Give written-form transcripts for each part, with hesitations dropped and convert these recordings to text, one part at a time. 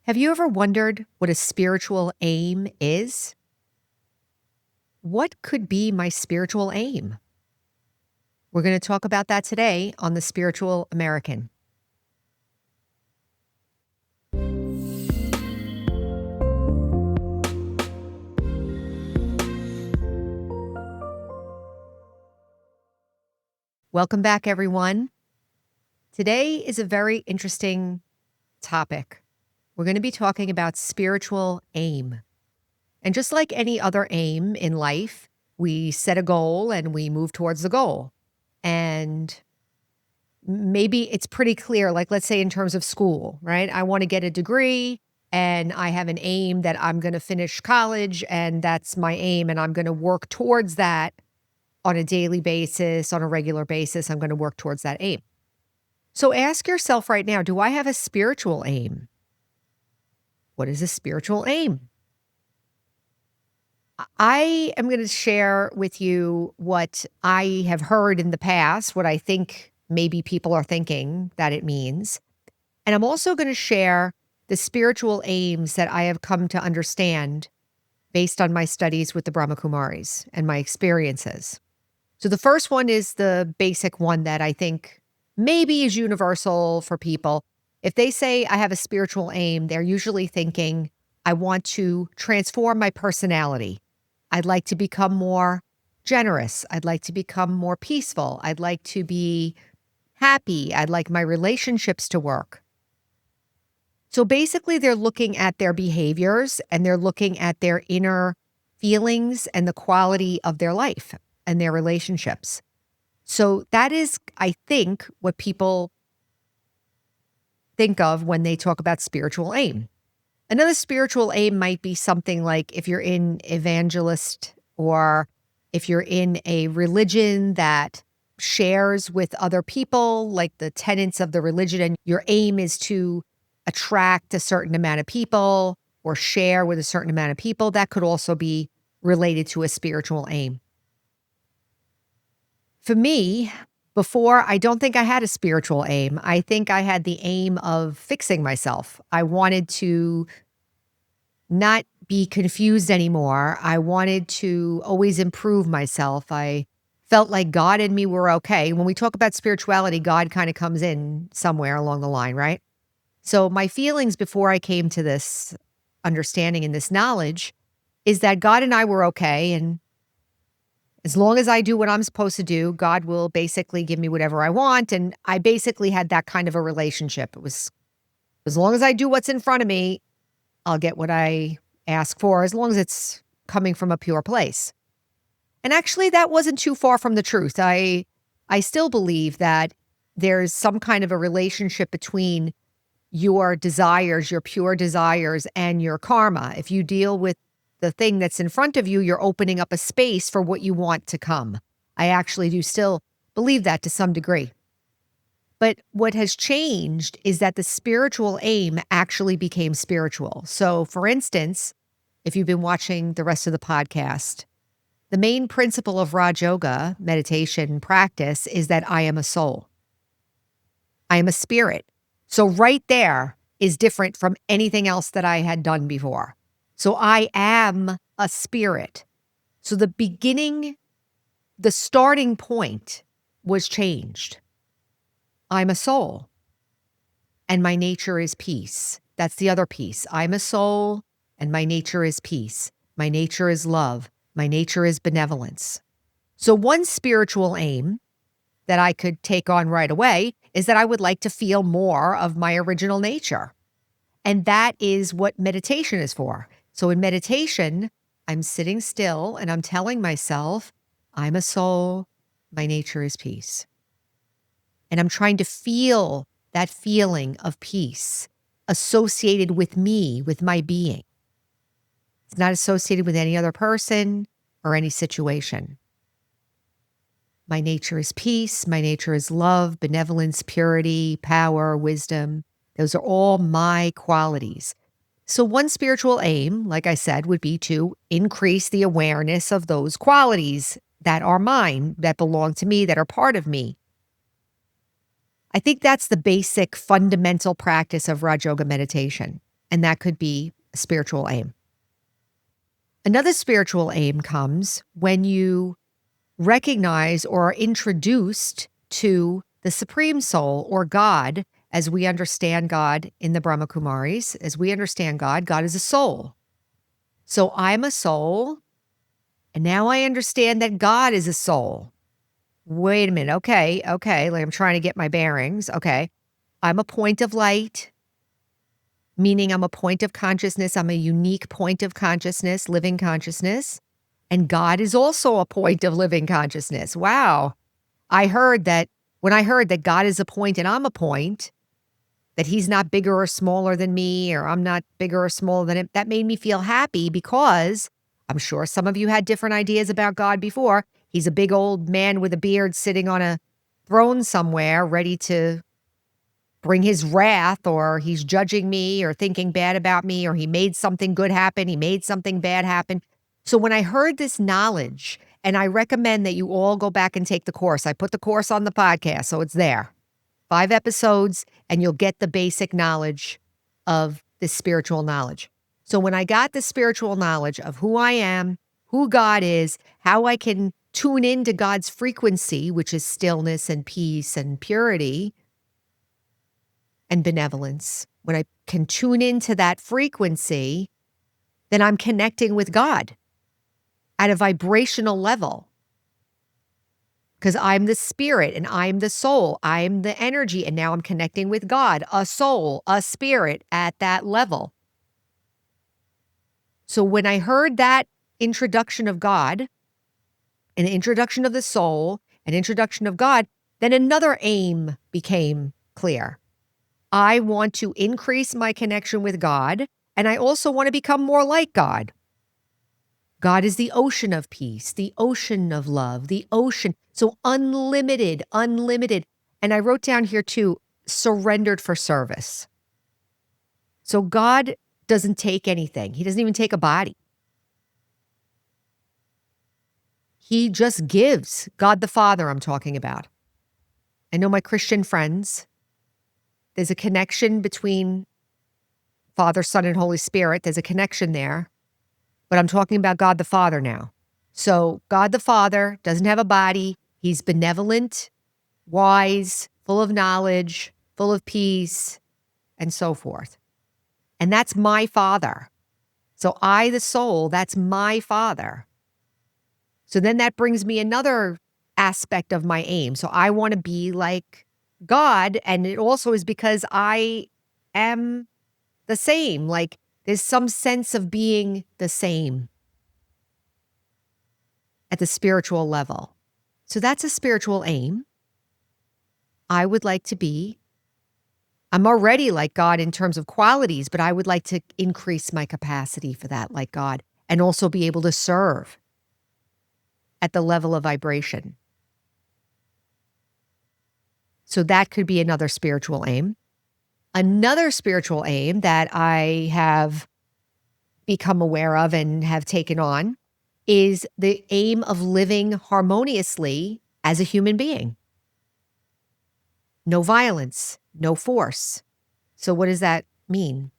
Have you ever wondered what a spiritual aim is? What could be my spiritual aim? We're going to talk about that today on The Spiritual American. Welcome back, everyone. Today is a very interesting topic. We're going to be talking about spiritual aim. And just like any other aim in life, we set a goal and we move towards the goal. And maybe it's pretty clear, like let's say in terms of school, right? I want to get a degree and I have an aim that I'm going to finish college and that's my aim and I'm going to work towards that on a daily basis, on a regular basis. I'm going to work towards that aim. So ask yourself right now, do I have a spiritual aim? What is a spiritual aim? I am going to share with you what I have heard in the past, what I think maybe people are thinking that it means. And I'm also going to share the spiritual aims that I have come to understand based on my studies with the Brahmakumaris and my experiences. So the first one is the basic one that I think maybe is universal for people. If they say I have a spiritual aim, they're usually thinking, I want to transform my personality. I'd like to become more generous. I'd like to become more peaceful. I'd like to be happy. I'd like my relationships to work. So basically, they're looking at their behaviors and they're looking at their inner feelings and the quality of their life and their relationships. So that is, I think, what people think of when they talk about spiritual aim. Another spiritual aim might be something like if you're in evangelist or if you're in a religion that shares with other people, like the tenets of the religion, and your aim is to attract a certain amount of people or share with a certain amount of people, that could also be related to a spiritual aim. For me, before, I don't think I had a spiritual aim. I think I had the aim of fixing myself. I wanted to not be confused anymore. I wanted to always improve myself. I felt like God and me were okay. When we talk about spirituality, God kind of comes in somewhere along the line, right? So my feelings before I came to this understanding and this knowledge is that God and I were okay. And as long as I do what I'm supposed to do, God will basically give me whatever I want. And I basically had that kind of a relationship. It was, as long as I do what's in front of me, I'll get what I ask for, as long as it's coming from a pure place. And actually, that wasn't too far from the truth. I still believe that there's some kind of a relationship between your desires, your pure desires, and your karma. If you deal with the thing that's in front of you, you're opening up a space for what you want to come. I actually do still believe that to some degree. But what has changed is that the spiritual aim actually became spiritual. So, for instance, if you've been watching the rest of the podcast, the main principle of Raj Yoga meditation practice is that I am a soul. I am a spirit. So right there is different from anything else that I had done before. So I am a spirit. So the starting point was changed. I'm a soul. And my nature is peace. That's the other piece. I'm a soul and my nature is peace. My nature is love. My nature is benevolence. So one spiritual aim that I could take on right away is that I would like to feel more of my original nature. And that is what meditation is for. So in meditation, I'm sitting still and I'm telling myself, I'm a soul, my nature is peace. And I'm trying to feel that feeling of peace associated with me, with my being. It's not associated with any other person or any situation. My nature is peace. My nature is love, benevolence, purity, power, wisdom. Those are all my qualities. So one spiritual aim, like I said, would be to increase the awareness of those qualities that are mine, that belong to me, that are part of me. I think that's the basic fundamental practice of Raj Yoga meditation. And that could be a spiritual aim. Another spiritual aim comes when you recognize or are introduced to the Supreme Soul or God, as we understand God in the Brahma Kumaris. As we understand God, God is a soul. So I'm a soul, and now I understand that God is a soul. Wait a minute. Okay. Like I'm trying to get my bearings. Okay. I'm a point of light, meaning I'm a point of consciousness. I'm a unique point of consciousness, living consciousness. And God is also a point of living consciousness. Wow. When I heard that God is a point and I'm a point, that he's not bigger or smaller than me, or I'm not bigger or smaller than him, that made me feel happy because I'm sure some of you had different ideas about God before. He's a big old man with a beard sitting on a throne somewhere, ready to bring his wrath, or he's judging me or thinking bad about me, or he made something good happen, he made something bad happen. So when I heard this knowledge, and I recommend that you all go back and take the course. I put the course on the podcast, so it's there. 5 episodes, and you'll get the basic knowledge of this spiritual knowledge. So when I got the spiritual knowledge of who I am, who God is, how I can tune into God's frequency, which is stillness and peace and purity and benevolence, when I can tune into that frequency, then I'm connecting with God at a vibrational level. Because I'm the spirit and I'm the soul. I'm the energy. And now I'm connecting with God, a soul, a spirit at that level. So when I heard that introduction of God, an introduction of the soul, an introduction of God, then another aim became clear. I want to increase my connection with God, and I also want to become more like God. God is the ocean of peace, the ocean of love, the ocean. So unlimited. And I wrote down here too, surrendered for service. So God doesn't take anything. He doesn't even take a body. He just gives. God the Father, I'm talking about. I know my Christian friends, there's a connection between Father, Son, and Holy Spirit. There's a connection there. But I'm talking about God the Father now. So God the Father doesn't have a body. He's benevolent, wise, full of knowledge, full of peace, and so forth. And that's my Father. So I, the soul, that's my Father. So then that brings me another aspect of my aim. So I want to be like God. And it also is because I am the same. Like there's some sense of being the same at the spiritual level. So that's a spiritual aim. I would like to be. I'm already like God in terms of qualities, but I would like to increase my capacity for that, like God, and also be able to serve at the level of vibration. So that could be another spiritual aim. Another spiritual aim that I have become aware of and have taken on is the aim of living harmoniously as a human being. No violence, no force. So what does that mean?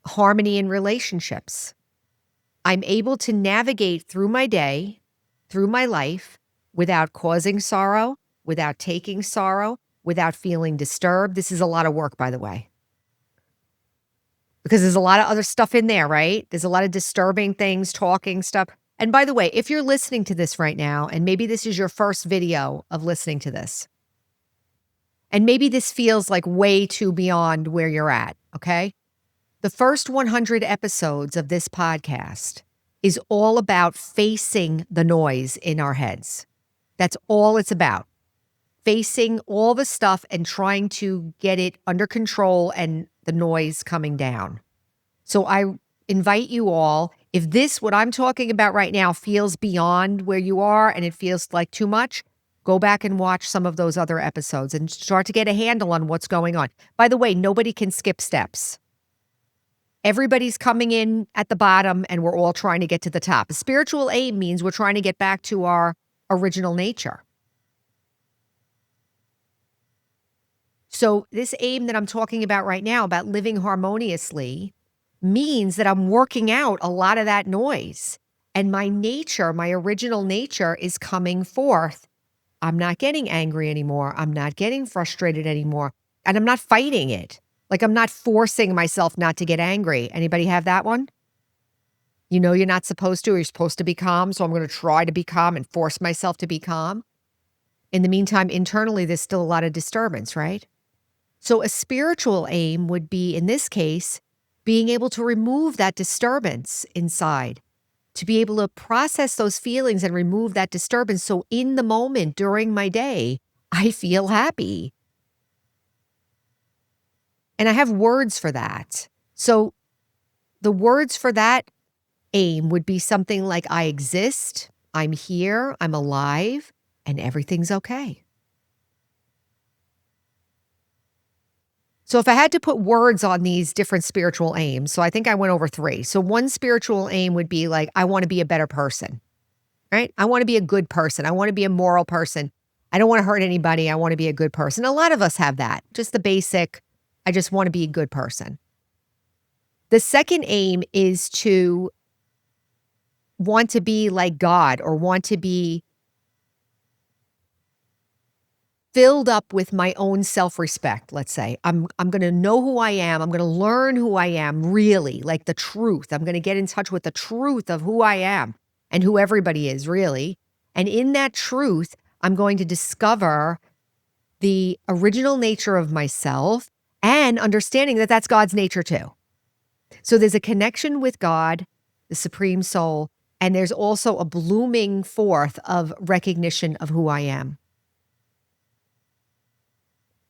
Harmony in relationships. I'm able to navigate through my day, through my life, without causing sorrow, without taking sorrow, without feeling disturbed. This is a lot of work, by the way, because there's a lot of other stuff in there, right? There's a lot of disturbing things, talking stuff. And by the way, if you're listening to this right now, and maybe this is your first video of listening to this, and maybe this feels like way too beyond where you're at, okay? The first 100 episodes of this podcast is all about facing the noise in our heads. That's all it's about. Facing all the stuff and trying to get it under control and the noise coming down. So I invite you all, if this, what I'm talking about right now, feels beyond where you are and it feels like too much, go back and watch some of those other episodes and start to get a handle on what's going on. By the way, nobody can skip steps. Everybody's coming in at the bottom and we're all trying to get to the top. A spiritual aim means we're trying to get back to our original nature. So this aim that I'm talking about right now, about living harmoniously, means that I'm working out a lot of that noise. And my nature, my original nature is coming forth. I'm not getting angry anymore. I'm not getting frustrated anymore. And I'm not fighting it. Like I'm not forcing myself not to get angry. Anybody have that one? You know you're not supposed to, or you're supposed to be calm. So I'm going to try to be calm and force myself to be calm. In the meantime, internally, there's still a lot of disturbance, right? So a spiritual aim would be, in this case, being able to remove that disturbance inside, to be able to process those feelings and remove that disturbance. So in the moment during my day, I feel happy. And I have words for that. So the words for that aim would be something like, I exist, I'm here, I'm alive, and everything's okay. So if I had to put words on these different spiritual aims, so I think I went over 3. So one spiritual aim would be like, I want to be a better person, right? I want to be a good person. I want to be a moral person. I don't want to hurt anybody. I want to be a good person. A lot of us have that, just the basic, I just want to be a good person. The second aim is to want to be like God, or want to be filled up with my own self-respect, let's say. I'm going to know who I am. I'm going to learn who I am really, like the truth. I'm going to get in touch with the truth of who I am and who everybody is really. And in that truth, I'm going to discover the original nature of myself and understanding that that's God's nature too. So there's a connection with God, the Supreme Soul, and there's also a blooming forth of recognition of who I am.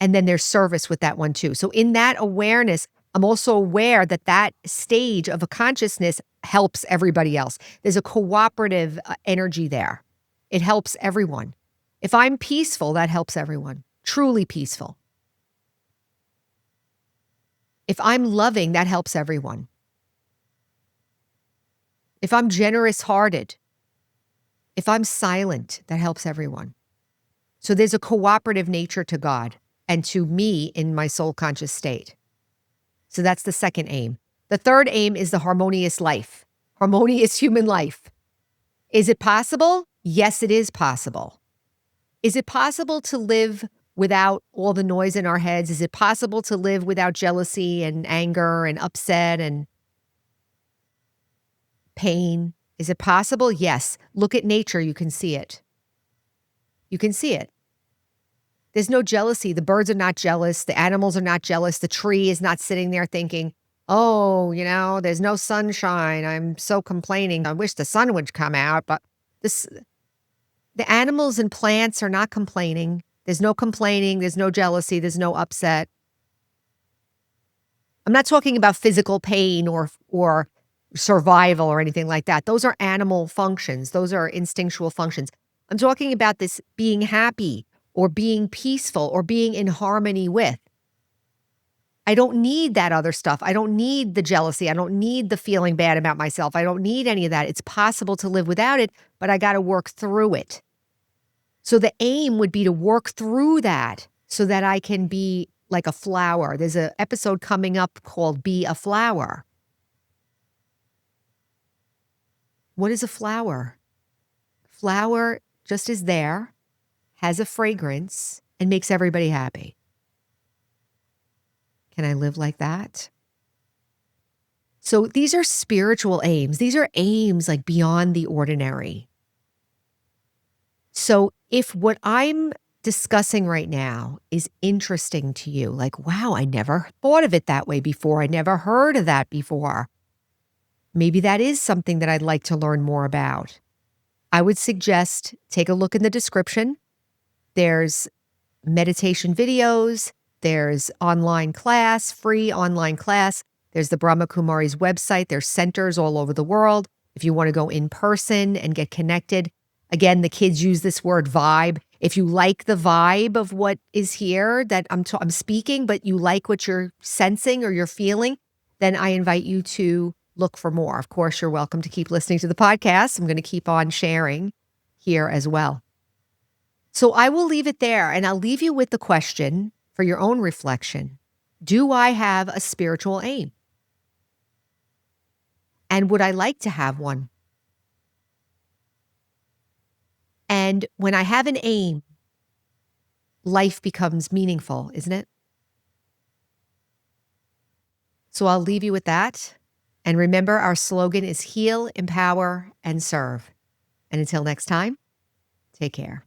And then there's service with that one too. So in that awareness, I'm also aware that that stage of a consciousness helps everybody else. There's a cooperative energy there. It helps everyone. If I'm peaceful, that helps everyone. Truly peaceful. If I'm loving, that helps everyone. If I'm generous-hearted, if I'm silent, that helps everyone. So there's a cooperative nature to God and to me in my soul conscious state. So that's the second aim. The third aim is the harmonious life, harmonious human life. Is it possible? Yes, it is possible. Is it possible to live without all the noise in our heads? Is it possible to live without jealousy and anger and upset and pain? Is it possible? Yes. Look at nature. You can see it. You can see it. There's no jealousy. The birds are not jealous. The animals are not jealous. The tree is not sitting there thinking, oh, there's no sunshine. I'm so complaining. I wish the sun would come out. But the animals and plants are not complaining. There's no complaining. There's no jealousy. There's no upset. I'm not talking about physical pain or survival or anything like that. Those are animal functions. Those are instinctual functions. I'm talking about this being happy or being peaceful or being in harmony with. I don't need that other stuff. I don't need the jealousy. I don't need the feeling bad about myself. I don't need any of that. It's possible to live without it, but I got to work through it. So the aim would be to work through that so that I can be like a flower. There's an episode coming up called Be a Flower. What is a flower? Flower just is there, has a fragrance, and makes everybody happy. Can I live like that? So these are spiritual aims. These are aims like beyond the ordinary. So if what I'm discussing right now is interesting to you, like, wow, I never thought of it that way before. I never heard of that before. Maybe that is something that I'd like to learn more about. I would suggest take a look in the description. There's meditation videos. There's online class, free online class. There's the Brahma Kumari's website. There's centers all over the world. If you want to go in person and get connected. Again, the kids use this word vibe. If you like the vibe of what is here that I'm speaking, but you like what you're sensing or you're feeling, then I invite you to look for more. Of course, you're welcome to keep listening to the podcast. I'm going to keep on sharing here as well. So I will leave it there, and I'll leave you with the question for your own reflection. Do I have a spiritual aim? And would I like to have one? And when I have an aim, life becomes meaningful, isn't it? So I'll leave you with that. And remember, our slogan is heal, empower, and serve. And until next time, take care.